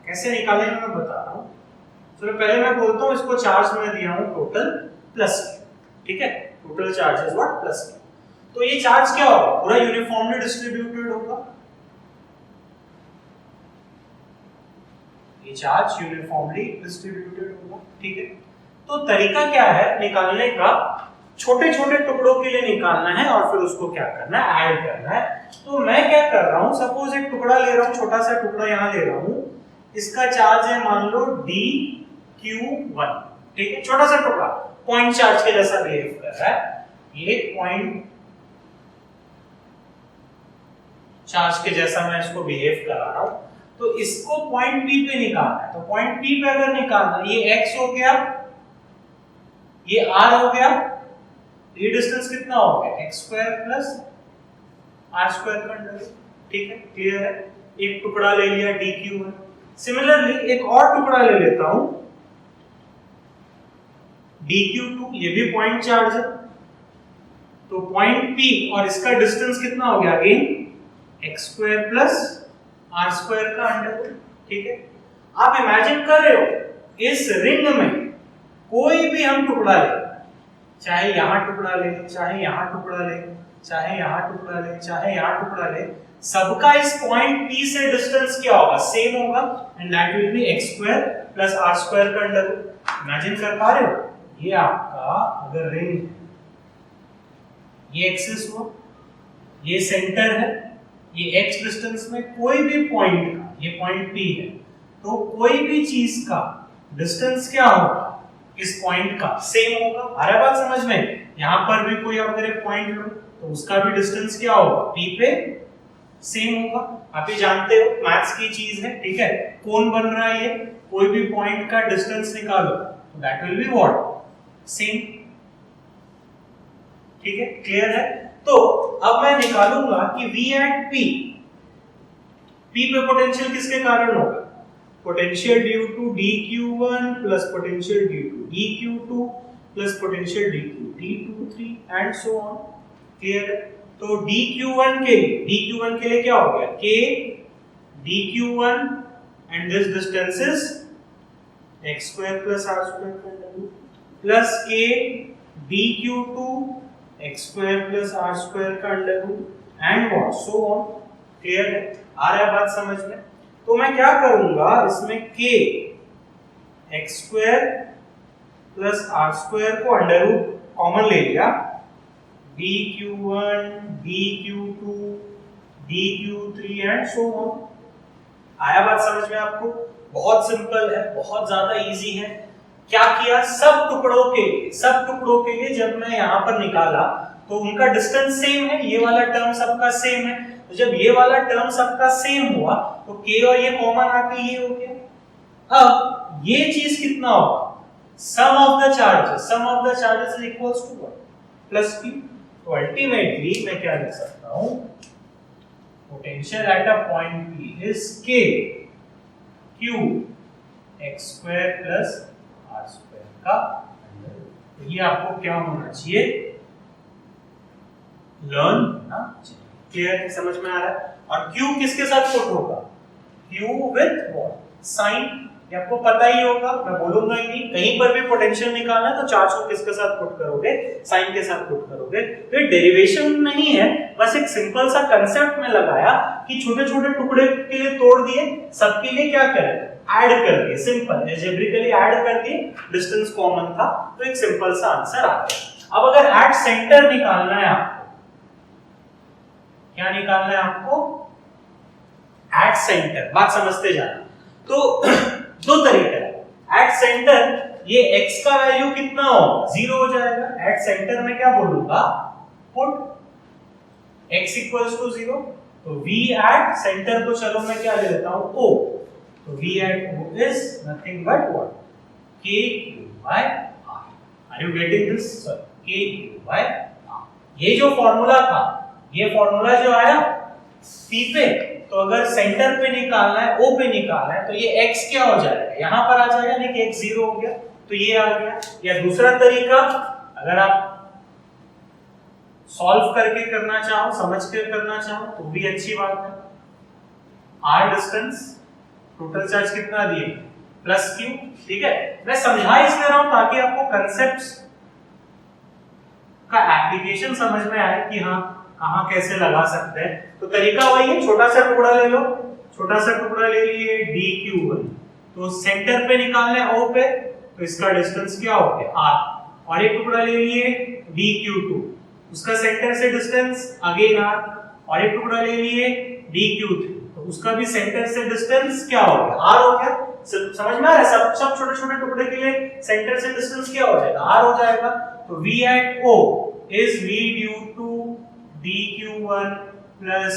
कैसे निकालेंगे मैं बता रहा हूँ। चलो पहले मैं बोलता हूँ, इसको चार्ज में दिया हूँ टोटल प्लस। ठीक है, टोटल चार्जेस व्हाट, प्लस। तो ये चार्ज क्या होगा, पूरा यूनिफॉर्मली डिस्ट्रीब्यूटेड होगा, ये चार्ज यूनिफॉर्मली डिस्ट्रीब्यूटेड होगा। ठीक है, तो तरीका क्या है निकालने का, छोटे छोटे टुकड़ों के लिए निकालना है और फिर उसको क्या करना है, ऐड करना है। तो मैं क्या कर रहा हूं, सपोज एक टुकड़ा ले रहा हूं, छोटा सा टुकड़ा यहां ले रहा हूं, इसका चार्ज है मान लो dq1। ठीक है, छोटा सा टुकड़ा पॉइंट चार्ज के जैसा बिहेव कर रहा है, ये पॉइंट चार्ज के जैसा मैं इसको बिहेव करा रहा हूं। तो इसको पॉइंट P पे निकालना है, तो पॉइंट P पे अगर निकालना, ये x हो गया, ये r हो गया, ये डिस्टेंस कितना हो गया, x square plus r square का अंडर। ठीक है, क्लियर है, एक टुकड़ा ले लिया dq1। सिमिलरली एक और टुकड़ा ले लेता हूं dq2, ये भी पॉइंट चार्ज है, तो पॉइंट P और इसका डिस्टेंस कितना हो गया, again x square plus r square का अंडर। ठीक है, आप इमेजिन कर रहे हो, इस रिंग में कोई भी हम टुकड़ा ले, चाहे यहां टुकड़ा ले, चाहे यहां टुकड़ा ले, चाहे यहां टुकड़ा ले, चाहे यहां टुकड़ा ले, सबका इस पॉइंट P से डिस्टेंस क्या होगा, सेम होगा, and that will be x square plus r square का अंडर। इमेजिन कर पा रहे हो, ये आपका अगर रिंग, ये एक्सिस हो, ये सेंटर है, ये x डिस्टेंस में कोई भी पॉइंट का, ये पॉइंट P है, तो कोई भी चीज का डिस्टेंस क्या होगा, इस पॉइंट का सेम होगा। आ रहा है बात समझ में, यहाँ पर भी कोई अगर एक पॉइंट लो तो उसका भी डिस्टेंस क्या होगा, P पे सेम होगा। आप ये जानते हो, मैथ्स की चीज है, ठीक है। कौन बन रहा है ये, कोई भी पॉइंट का डिस्टेंस निकालो तो that will be what, same, ठीक है, क्लियर है। तो अब मैं निकालूंगा कि V एट P, P पे पोटेंशियल किसके कारण होगा, potential due to dq1 plus potential due to dq2 plus potential due to d23 and so on, clear है। तो dq1 के लिए क्या हो गया, k dq1 and this distance is x square plus r square plus k dq2 x square plus r square का under root and what so on, clear है, आ रहा है बात समझ में। तो मैं क्या करूंगा, इसमें k x square plus r square को अंडर रूट कॉमन ले लिया, dq1 dq2 dq3 and so on. आया बात समझ में आपको, बहुत सिंपल है, बहुत ज्यादा इजी है। क्या किया, सब टुकड़ों के लिए जब मैं यहां पर निकाला तो उनका डिस्टेंस सेम है, ये वाला टर्म सबका सेम है। तो जब ये वाला टर्म सबका सेम हुआ तो k और ये कॉमन आके ये हो गया। अब ये चीज कितना होगा, sum of the charges is equals to what, plus q। तो अल्टीमेटली मैं क्या लिख सकता हूं, potential at a point P is k q x square plus r square का अंडर रूट। तो ये आपको क्या होना चाहिए, लर्न होना चाहिए, क्लियर है, समझ में आ रहा है। और q किसके साथ पुट होगा, q विद व्हाट, साइन, ये आपको पता ही होगा, मैं बोलूंगा ही नहीं। कहीं पर भी पोटेंशियल निकालना है तो चार्ज को किसके साथ पुट करोगे, साइन के साथ पुट करोगे। तो ये डेरिवेशन नहीं है, बस एक सिंपल सा कंसेप्ट में लगाया कि छोटे छोटे टुकड़े के लिए तोड़ दिए, सबके लिए क्या करें, ऐड कर दिए, सिंपल एल्जेब्रिकली ऐड कर दिए, डिस्टेंस कॉमन था तो एक सिंपल सा आंसर आ गया। अब अगर एट सेंटर निकालना है आपको, क्या निकालना है आपको, एट सेंटर, बात समझते जाना। तो दो तरीका है, एट सेंटर ये x का वैल्यू कितना होगा, 0 हो जाएगा। एट सेंटर में क्या बोलूंगा, पुट x इक्वल्स टू 0। तो v एट सेंटर को चलो मैं क्या ले लेता हूं, o। तो v at o is nothing but what, k q by r। Are you getting this, k q by r। ये जो फॉर्मूला था, ये फॉर्मूला जो आया p पे, तो अगर सेंटर पे निकालना है, O पे निकालना है, तो ये x क्या हो जाएगा, यहां पर आ जाएगा, देखिए x 0 हो गया तो ये आ गया। या दूसरा तरीका, अगर आप सॉल्व करके करना चाहो, समझ के करना चाहो तो भी अच्छी बात है। r डिस्टेंस, टोटल चार्ज कितना दिए, प्लस q, ठीक है। मैं समझा इसलिए रहा हूं ताकि आपको कंसेप्ट्स का एप्लीकेशन समझ में आए कि हाँ कहां कैसे लगा सकते हैं। तो तरीका वही है, छोटा सा टुकड़ा ले लो, छोटा सा टुकड़ा ले लिए dq1, तो सेंटर पे निकालना है O पे, तो इसका डिस्टेंस क्या हो गया r। और एक टुकड़ा ले लिए dq2, उसका सेंटर से डिस्टेंस अगेन r। और एक टुकड़ा ले लिए dq3, तो उसका भी सेंटर से डिस्टेंस क्या हो गया, r हो गया। समझ में आ रहा है, सब छोटे छोटे टुकड़े के लिए सेंटर से डिस्टेंस क्या हो जाएगा, r हो जाएगा। तो v at O is v due to dq1 plus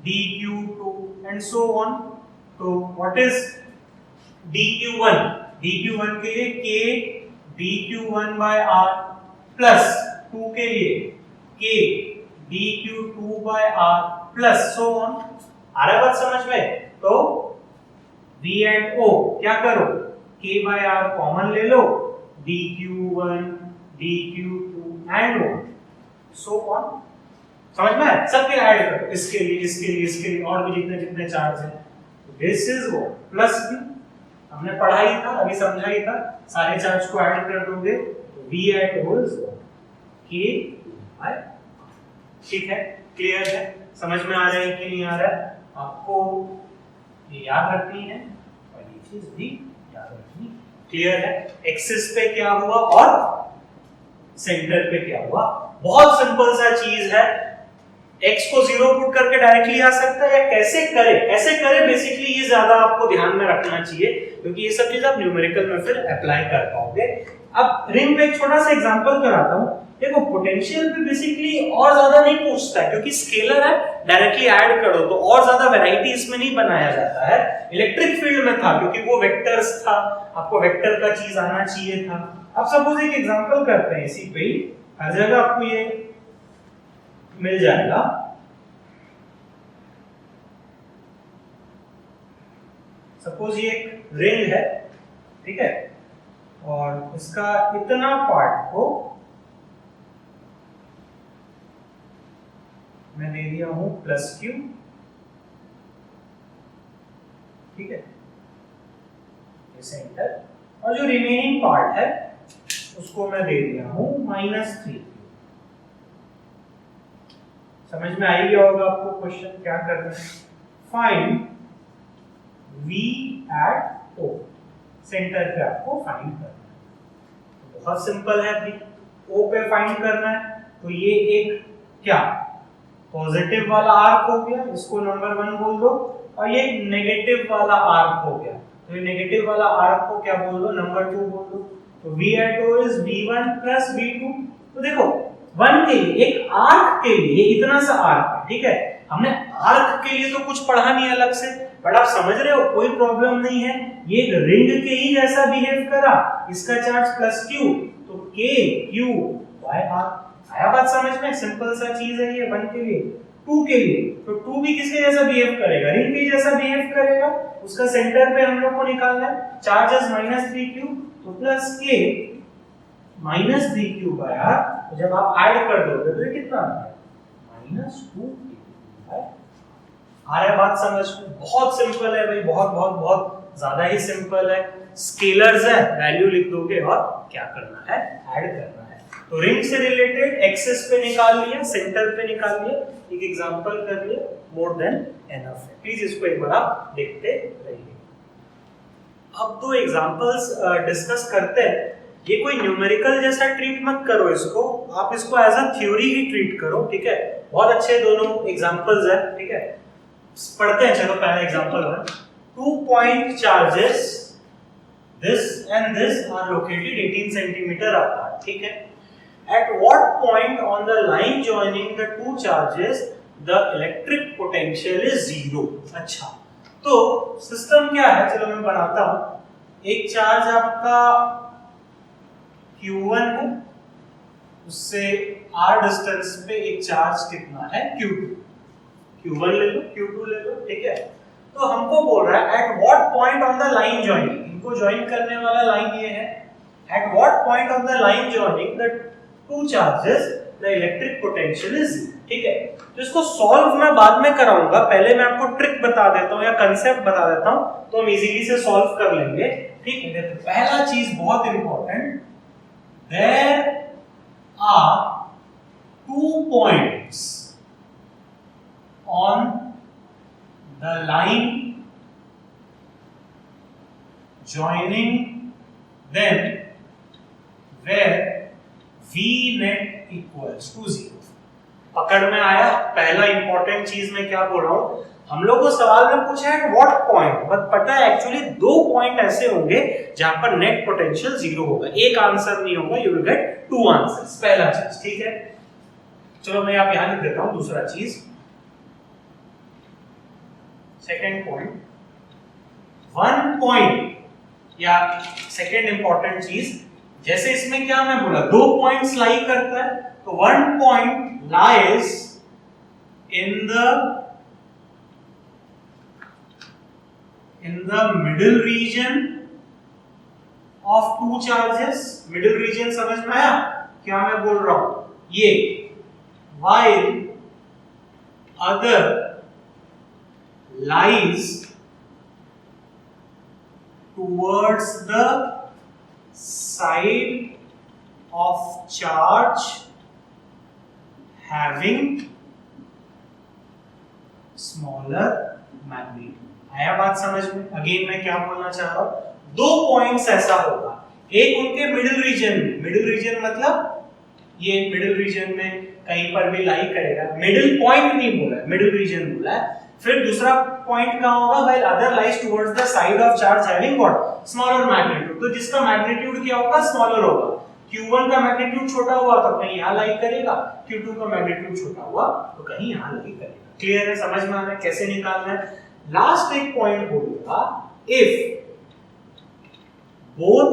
dq2 and so on। तो what is dq1, dq1 के लिए k dq1 by r plus 2 के लिए k dq2 by r plus so on। आ रहा है बात समझ में। तो v and o क्या करो, k by r कॉमन ले लो, dq1 dq2 and so on। समझ में आया, सब फिर ऐड करो, इसके लिए और भी जितने जितने चार्ज हैं। दिस इज वो प्लस v, हमने पढ़ा ही था, अभी समझा ही था, सारे चार्ज को ऐड कर दोगे तो v at o is k by, ठीक है, क्लियर है, समझ में आ रहा है कि नहीं आ रहा है। आपको ये याद रखनी है और ये चीज भी याद रखनी, क्लियर है। एक्सिस पे क्या हुआ और सेंटर पे क्या हुआ, बहुत सिंपल सा चीज है। x को 0 पुट करके डायरेक्टली आ सकता है, या कैसे करे बेसिकली ये ज्यादा आपको ध्यान में रखना चाहिए, क्योंकि ये सब चीज आप न्यूमेरिकल में फिर अप्लाई कर पाओगे। अब रिंग पे एक छोटा सा एग्जांपल कराता हूं। देखो पोटेंशियल पे बेसिकली और ज्यादा नहीं पूछता है क्योंकि स्केलर है, डायरेक्टली ऐड करो तो और ज्यादा वैरायटी इसमें नहीं बनाया जाता है। इलेक्ट्रिक फील्ड में था क्योंकि वो वेक्टर्स था, आपको वेक्टर का चीज आना चाहिए था। अब सपोज एक एग्जांपल करते हैं, इसी पे हर जगह आपको ये मिल जाएगा। सपोज ये एक रिंग है, ठीक है, और इसका इतना पार्ट को मैं दे दिया हूं प्लस क्यू, ठीक है, ये सेंटर, और जो रिमेनिंग पार्ट है उसको मैं दे दिया हूं -3 क्यू। समझ में आ गया होगा आपको क्वेश्चन क्या करना है। Find V at O, centre पे आपको फाइंड करना है। तो बहुत सिंपल है भाई, O पे फाइंड करना है, तो ये एक क्या पॉजिटिव वाला आर्क हो गया, इसको नंबर 1 बोल दो, और ये नेगेटिव वाला आर्क हो गया, तो ये नेगेटिव वाला आर्क को क्या बोल दो, नंबर 2 बोल दो। तो V at O is V1 plus V2। तो देखो 1 के लिए, एक आर्क के लिए इतना सा आर्क है, ठीक है, हमने आर्क के लिए तो कुछ पढ़ा नहीं अलग से, बट आप समझ रहे हो कोई प्रॉब्लम नहीं है। ये एक रिंग के ही जैसा बिहेव करा, इसका चार्ज प्लस क्यू, तो K Q Y R। आया बात समझ में? सिंपल सा चीज है ये 1 के लिए। 2 के लिए, तो 2 भी किसके जैसा बिहेव करेगा, रिंग के जैसा बिहेव करेगा, उसका सेंटर पे हम लोग को निकालना है। चार्जेस -3q, तो plus K -3q by R। तो जब आप ऐड कर दोगे तो ये कितना आता है, -2q। आ रहा है बात समझ में? बहुत सिंपल है भाई, बहुत बहुत बहुत ज्यादा ही सिंपल है। स्केलर्स है, वैल्यू लिख दोगे और क्या करना है, ऐड करना है। तो रिंग से रिलेटेड एक्सेस पे निकाल लिया, सेंटर पे निकाल लिया, एक एग्जांपल कर लिया, मोर देन एनफ है। प्लीज इसको एक बार आप देखते रहिए। अब 2 एग्जांपल्स डिस्कस करते हैं। ये कोई न्यूमेरिकल जैसा ट्रीट मत करो इसको, आप इसको एज अ थ्योरी ही ट्रीट करो, ठीक है। बहुत अच्छे दोनों एग्जांपल्स है, ठीक है। पढ़ते हैं, चलो पहला एग्जांपल है। 2 point charges, this and this are located 18 centimeter apart, ठीक है। At what point on the line joining the 2 charges the electric potential is 0? अच्छा, तो सिस्टम क्या है, चलो मैं बनाता हूं। एक चार्ज आपका Q1 है, उससे R डिस्टेंस पे एक चार्ज कितना है Q2। Q1 ले लो, Q2 ले लो, ठीक है। तो हमको बोल रहा है at what point on the line joining, इनको ज्वाइन करने वाला लाइन ये है। At what point on the line joining the 2 charges the electric potential is, ठीक है। तो इसको सॉल्व मैं बाद में कराऊंगा, पहले मैं आपको ट्रिक बता देता हूं या कांसेप्ट बता देता हूं, तो हम इजीली से सॉल्व कर लेंगे, ठीक है। तो पहला चीज बहुत important, there are 2 points on the line joining them where V net equals to 0। पकड़ में आया? पहला इंपॉर्टेंट चीज मैं क्या बोल रहा हूं, हम लोग को सवाल में पूछा है व्हाट पॉइंट, बट पता है एक्चुअली 2 पॉइंट ऐसे होंगे जहां पर नेट पोटेंशियल 0 होगा, एक आंसर नहीं होगा, यू विल गेट 2 आंसर्स। पहला चीज, ठीक है। चलो मैं आप यहां लिख देता हूं दूसरा चीज। सेकेंड पॉइंट, 1 पॉइंट या सेकेंड इंपॉर्टेंट चीज, जैसे इसमें क्या मैं बोला 2 पॉइंट्स लाई करता है, तो 1 point lies in the middle region of 2 charges. Middle region समझ में आया क्या मैं बोल रहा हूं, ये while other lies towards the side of charge having smaller magnitude। आया बात समझ में? अगेन मैं क्या बोलना चाह रहा हूं, 2 पॉइंट्स ऐसा होगा, एक उनके मिडिल रीजन में, मिडिल रीजन मतलब ये मिडिल रीजन में कहीं पर भी लाई करेगा, मिडिल पॉइंट नहीं बोला है, मिडिल रीजन बोला है। फिर दूसरा पॉइंट कहां होगा, while other lies towards the side of charge having what, smaller magnitude. तो जिसका मैग्नीट्यूड क्या होगा, स्मॉलर होगा। Q1 का मैग्नीट्यूड छोटा हुआ तो कहीं यहां लाई करेगा, Q2 का मैग्नीट्यूड छोटा हुआ तो कहीं यहां लाई करेगा। क्लियर है, समझ में आ रहा है कैसे निकालना है। लास्ट एक पॉइंट बोलूंगा, if both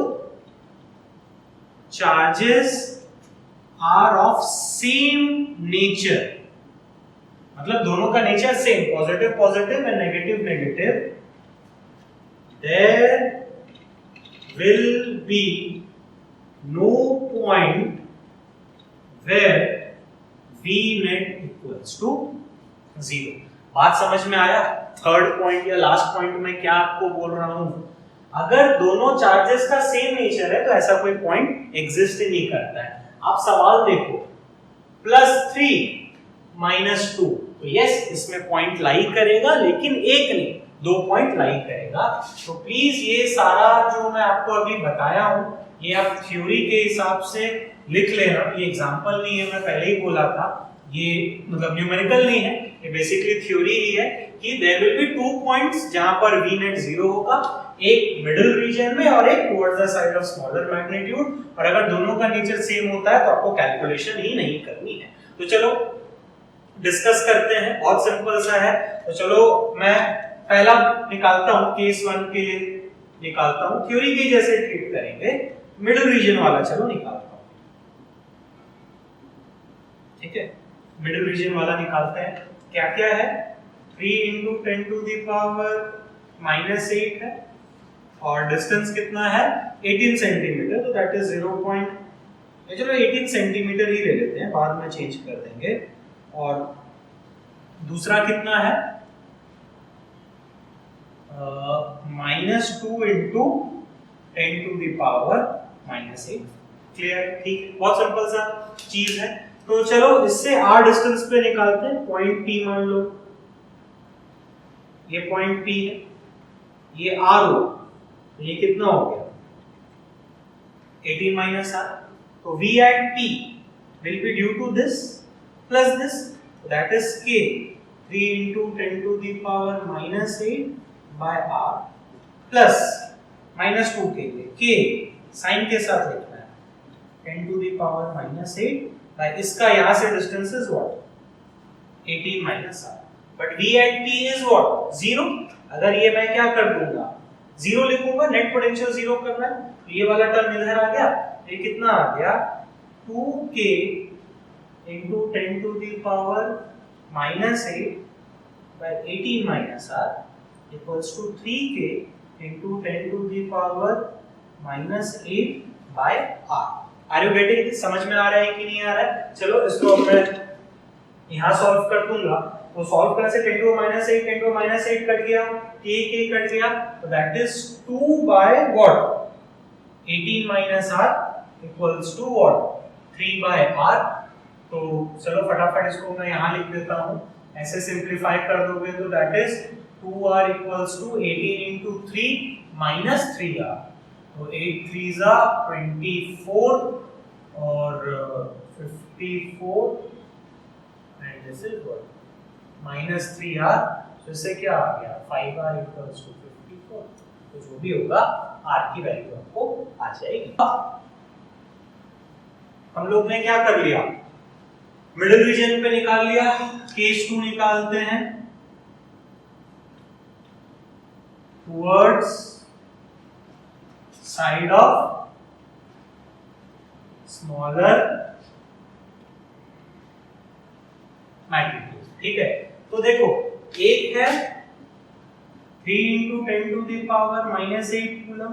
charges are of same nature, मतलब दोनों का nature same, positive positive and negative negative, there will be no point where V net equals to 0। बात समझ में आया। थर्ड पॉइंट या लास्ट पॉइंट में क्या आपको बोल रहा हूं, अगर दोनों चार्जेस का सेम नेचर है तो ऐसा कोई पॉइंट एग्जिस्ट ही नहीं करता है। आप सवाल देखो, +3 - 2, तो यस इसमें पॉइंट लाई करेगा, लेकिन एक नहीं 2 पॉइंट लाई करेगा। तो प्लीज ये सारा जो मैं आपको अभी बताया हूं, ये आप थ्योरी के हिसाब से लिख लेना। ये एग्जांपल नहीं है, मैं पहले ही बोला था, ये मतलब न्यूमेरिकल नहीं है, ये बेसिकली थ्योरी ही है कि देयर विल बी 2 पॉइंट्स जहां पर V नेट 0 होगा, एक मिडिल रीजन में और एक towards the side of smaller magnitude. और अगर दोनों का नेचर सेम होता है तो आपको कैलकुलेशन ही नहीं करनी है। तो चलो डिस्कस करते हैं, बहुत सिंपल सा है। तो चलो मैं पहला निकालता हूं, केस 1 के लिए निकालता हूं, थ्योरी के जैसे ट्रीट करेंगे। मिडिल रीजन वाला चलो निकालता हूं, ठीक है। मिडिल रीजन वाला निकालते हैं। क्या क्या है, 3 × 10⁻⁻8 है और डिस्टेंस कितना है 18 सेंटीमीटर, तो दैट इज 0. चलो 18 सेंटीमीटर ही ले लेते हैं, बाद में चेंज कर देंगे। और दूसरा कितना है, -2 × 10⁻⁻8। क्लियर, ठीक, बहुत सिंपल सा चीज है। तो चलो इससे r डिस्टेंस पे निकालते हैं। पॉइंट P मान लो, ये पॉइंट P है, ये r हो, तो ये कितना हो गया 18 - r। तो V at P will be due to this plus this, that is k 3 × 10⁻⁻8 by r plus -2 के लिए k साइन के साथ लिखना है 10⁻⁻8 by इसका यहां से distance is what 18 - r, but V at P is what 0। अगर ये मैं क्या कर दूंगा 0 लिखूंगा, नेट पोटेंशियल 0 करना है, तो ये वाला टर्म इधर आ गया, ये कितना आ गया 2k × 10⁻⁻8 by 18 - r equals to 3k × 10⁻�8 by r। Are you getting this, समझ में आ रहा है कि नहीं आ रहा है। चलो इसको अब मैं यहां सॉल्व कर दूंगा। तो सॉल्व करने से 10⁻⁸ 10⁻⁸ कट गया, k कट गया, तो that is 2 by what 18 - r equals to what 3 by r। तो चलो फटाफट इसको मैं यहां लिख देता हूं, ऐसे सिंपलीफाई कर दोगे तो that is 2r equals to 18 × 3 - 3r। तो 8 3s are 24 और 54 and this is what -3r। तो इससे क्या आ गया 5r equals to 54। तो जो भी होगा r की वैल्यू आपको आ जाएगी। हम लोग ने क्या कर लिया, मिडिल रीजन पे निकाल लिया। केस 2 निकालते हैं, towards side of smaller magnitude, ठीक है। तो देखो एक है 3 × 10⁻⁻8 कूलम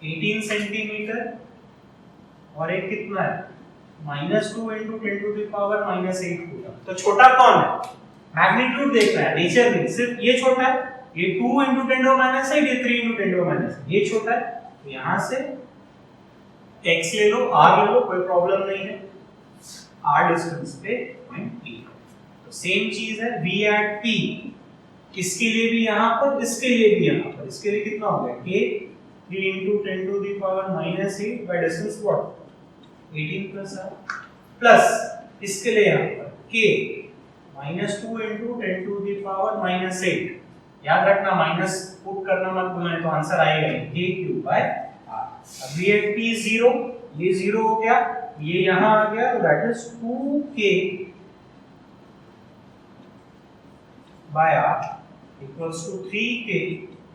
18 सेंटीमीटर, और एक कितना है -2 × 10⁻⁻8 कूलम। तो छोटा कौन है, मैग्नीट्यूड देखना है, नेचर नहीं, सिर्फ ये छोटा है, ये 2 × 10⁻8, ये 3 × 10⁻8, ये छोटा है। तो यहां से x ले लो, r ले लो, कोई प्रॉब्लम नहीं है, r डिस्टेंस पे पॉइंट P। तो सेम चीज है V at P, इसके लिए भी यहां पर, इसके लिए भी यहां पर, इसके लिए कितना हो गया k 3 × 10⁻⁸ by distance what 18 plus r, plus इसके लिए यहां पर k -2 × 10⁻⁻8। याद रखना माइनस पुट करना मत भूलना, तो आंसर आएगा k³/r। अब ये p0 ये 0 हो गया, ये यहां आ गया, तो that is 2k/r equals to 3k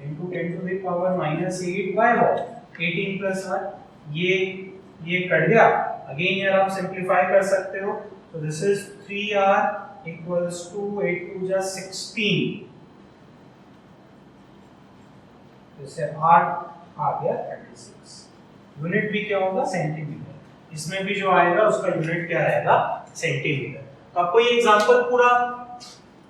× 10⁻⁻8 18 + 1। ये कट गया, अगेन यार आप सिंपलीफाई कर सकते हो, तो this is 3r equals to 8 × 2 = 16। जैसे r आ गया 36। यूनिट भी क्या होगा, सेंटीमीटर। इसमें भी जो आएगा उसका यूनिट क्या रहेगा, सेंटीमीटर। तो आपको ये एग्जांपल पूरा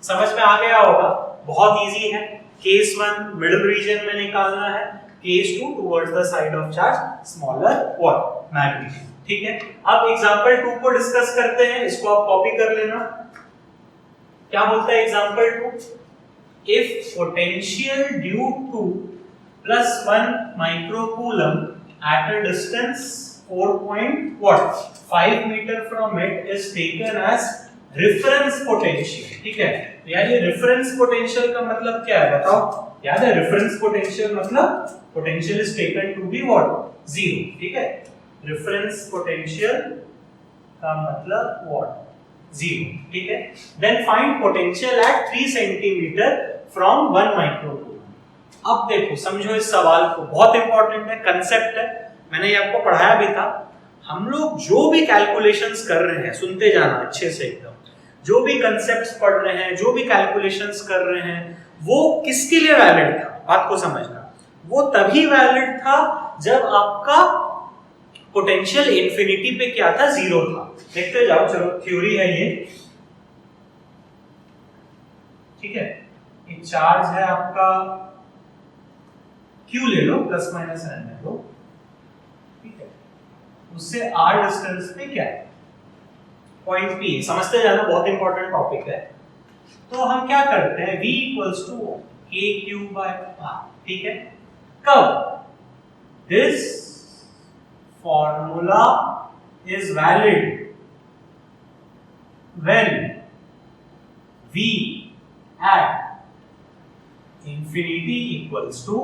समझ में आ गया होगा, बहुत इजी है। केस 1 मिडिल रीजन में निकालना है, case 2 towards the side of charge smaller what magnitude. ठीक है, अब एग्जांपल 2 को डिस्कस करते हैं, इसको आप कॉपी कर लेना। क्या बोलता है example 2? If potential due to +1 microcoulomb at a distance 4.5 meter from it is taken as reference potential। ठीक है, तो यार ये रेफरेंस पोटेंशियल का मतलब क्या है बताओ? याद है रेफरेंस पोटेंशियल मतलब potential is taken to be what, 0। ठीक है, रेफरेंस पोटेंशियल का मतलब व्हाट, 0। ठीक है, then find potential at 3 centimetre from 1 microcoulomb. अब देखो समझो इस सवाल को, बहुत इंपॉर्टेंट है, कांसेप्ट है, मैंने ये आपको पढ़ाया भी था। हम लोग जो भी कैलकुलेशंस कर रहे हैं, सुनते जाना अच्छे से एकदम, जो भी कांसेप्ट्स पढ़ रहे हैं, जो भी कैलकुलेशंस कर रहे हैं, वो किसके लिए वैलिड था, बात को समझना। वो तभी वैलिड था जब आपका पोटेंशियल इंफिनिटी पे क्या था, 0 था। देखते जाओ, चलो थ्योरी है ये। ठीक है, एक चार्ज है आपका Q ले लो, प्लस माइनस रहने दो, ठीक है, उससे r डिस्टेंस पे क्या है, पॉइंट P। समझते जाना, बहुत इंपॉर्टेंट टॉपिक है। तो हम क्या करते हैं, V = kq/r। ठीक है, कब this formula is valid when V at infinity equals to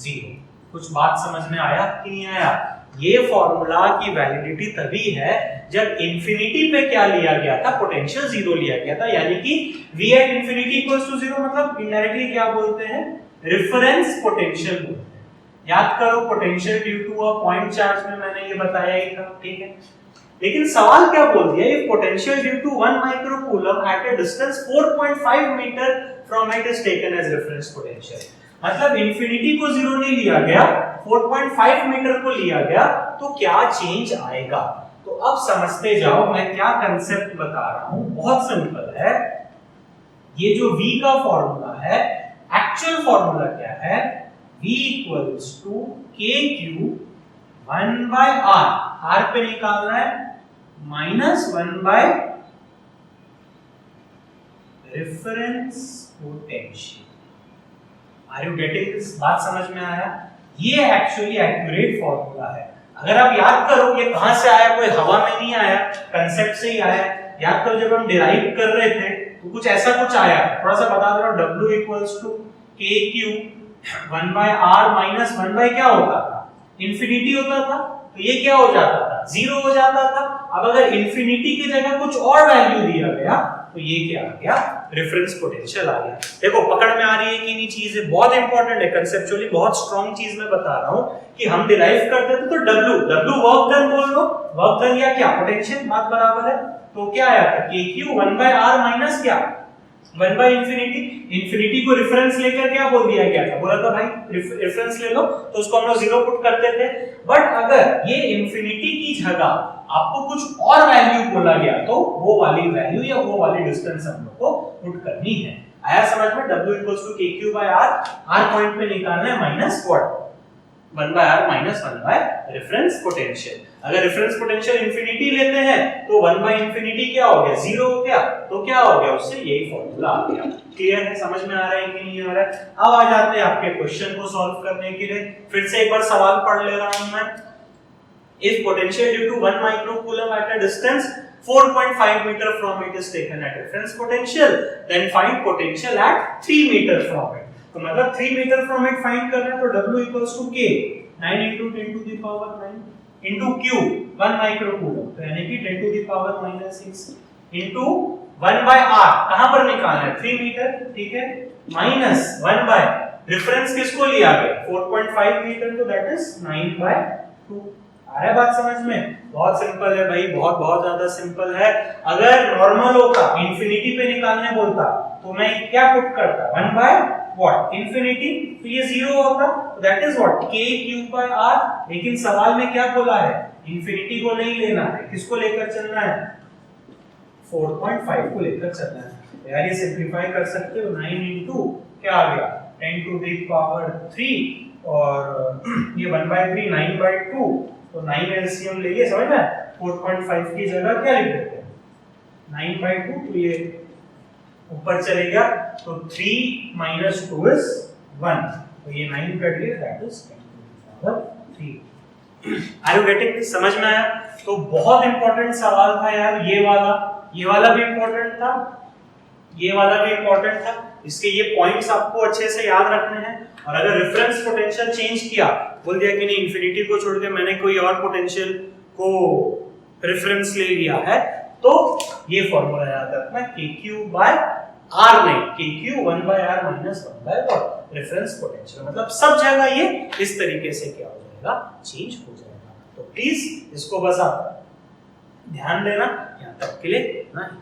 0। कुछ बात समझ में आया कि नहीं आया? ये फॉर्मूला की वैलिडिटी तभी है जब इंफिनिटी पे क्या लिया गया था, पोटेंशियल 0 लिया गया था, यानी कि V at infinity equals to 0 मतलब इनडायरेक्टली क्या बोलते हैं, रेफरेंस पोटेंशियल बोलते हैं। याद करो, potential due to a point charge में मैंने ये बताया ही था। ठीक है, लेकिन सवाल क्या बोल दिया, if potential due to 1 microcoulomb at a distance 4.5 metre from it is taken as reference potential. मतलब इंफिनिटी को 0 नहीं लिया गया, 4.5 मीटर को लिया गया, तो क्या चेंज आएगा? तो अब समझते जाओ मैं क्या कांसेप्ट बता रहा हूं, बहुत सिंपल है। ये जो V का फॉर्मूला है, एक्चुअल फॉर्मूला क्या है, V = kq/1/r। r पे निकालना है, -1/ reference potential. Are you getting this? बात समझ में आया? ये एक्चुअली एक्यूरेट फॉर्मूला है। अगर आप याद करो ये कहां से आया, कोई हवा में नहीं आया, कांसेप्ट से ही आया। याद करो जब हम डिराइव कर रहे थे तो कुछ ऐसा कुछ आया, थोड़ा सा बता दे रहा हूं, W = kq/1/r - 1/ क्या होता था, इंफिनिटी होता था, तो ये क्या हो जाता था, 0 हो जाता था। अब अगर इंफिनिटी की जगह कुछ और वैल्यू दिया गया तो ये क्या आ गया, रेफरेंस पोटेंशियल आ गया। देखो पकड़ में आ रही है कि नहीं चीज है, बहुत इंपॉर्टेंट है, कंसेप्चुअली बहुत स्ट्रांग चीज मैं बता रहा हूं कि हम डिराइव करते थे तो W वर्क डन बोल लो, वर्क डन या क्या, पोटेंशियल, बात बराबर है। तो क्या आया था, kq/1/r माइनस क्या, 1/इंफिनिटी। इंफिनिटी को रेफरेंस लेकर क्या बोल दिया गया था, बोला था भाई रेफरेंस ले लो, तो उसको हम लोग 0 पुट करते थे। बट अगर ये इंफिनिटी की जगह आपको कुछ और वैल्यू बोला गया तो वो वाली वैल्यू या वो वाली डिस्टेंस हम लोग को पुट करनी है। आया समझ में? W = kq/r, r पॉइंट पे निकालना है -1/r - 1/, रेफरेंस पोटेंशियल। अगर रेफरेंस पोटेंशियल इंफिनिटी लेते हैं तो 1/इंफिनिटी क्या हो गया, 0 हो गया, तो क्या हो गया, उससे यही फॉर्मूला आ गया। क्लियर है, समझ में आ रहा है कि नहीं आ रहा है? अब आ जाते हैं आपके क्वेश्चन को सॉल्व करने के लिए। फिर से एक बार सवाल पढ़ ले रहा हूं मैं। If potential due to 1 microcoulomb at a distance 4.5 meter from it is taken at reference potential, then find potential at 3 meter from it. तो मतलब 3 meter from it find करना है तो W equals to K 9 into 10 to the power 9 into Q 1 microcoulomb, तो यानी कि 10 to the power minus 6 into 1 by R, कहाँ पर निकालना है 3 मीटर, ठीक है, माइनस 1 by रेफरेंस किसको लिया गया 4.5 मीटर, तो दैट इज 9 by 2। आ रहा है बात समझ में? बहुत सिंपल है भाई, बहुत बहुत ज्यादा सिंपल है। अगर नॉर्मल होता इंफिनिटी पे निकालने बोलता तो मैं क्या पुट करता 1 by व्हाट इंफिनिटी, तो ये 0 होता, तो that is what k cube by r। लेकिन सवाल में क्या बोला है इंफिनिटी को नहीं लेना है, किसको लेकर चलना है 4.5 को लेकर चलना है। यार ये सिंपलीफाई कर सकते हो, 9 into क्या आ गया 10 to the power 3 और ये 1 by 3 9 by 2, तो 9 एलसीएम लेंगे, समझ में 4.5 की जगह क्या लिख देते हैं 9 by 2, तो ये ऊपर चलेगा तो 3 minus 2 is 1, तो ये 9 कट गया, that is 10 to the power 3। Are you getting this? समझ में आया? तो बहुत इंपॉर्टेंट सवाल था यार ये वाला भी इंपॉर्टेंट था, ये वाला भी इंपॉर्टेंट था। इसके ये पॉइंट्स आपको अच्छे से याद रखने हैं। और अगर रेफरेंस पोटेंशियल चेंज किया, बोल दिया कि नहीं इंफिनिटी को छोड़ के मैंने कोई और पोटेंशियल को रेफरेंस ले लिया है, तो ये फॉर्मूला याद रखना kq by r नहीं, kq 1 by r minus 1 by what reference potential, मतलब सब जगह ये इस तरीके से क्या हो जाएगा चेंज हो जाएगा। तो प्लीज इसको बस आप ध्यान देना, यहाँ तक के लिए नहीं।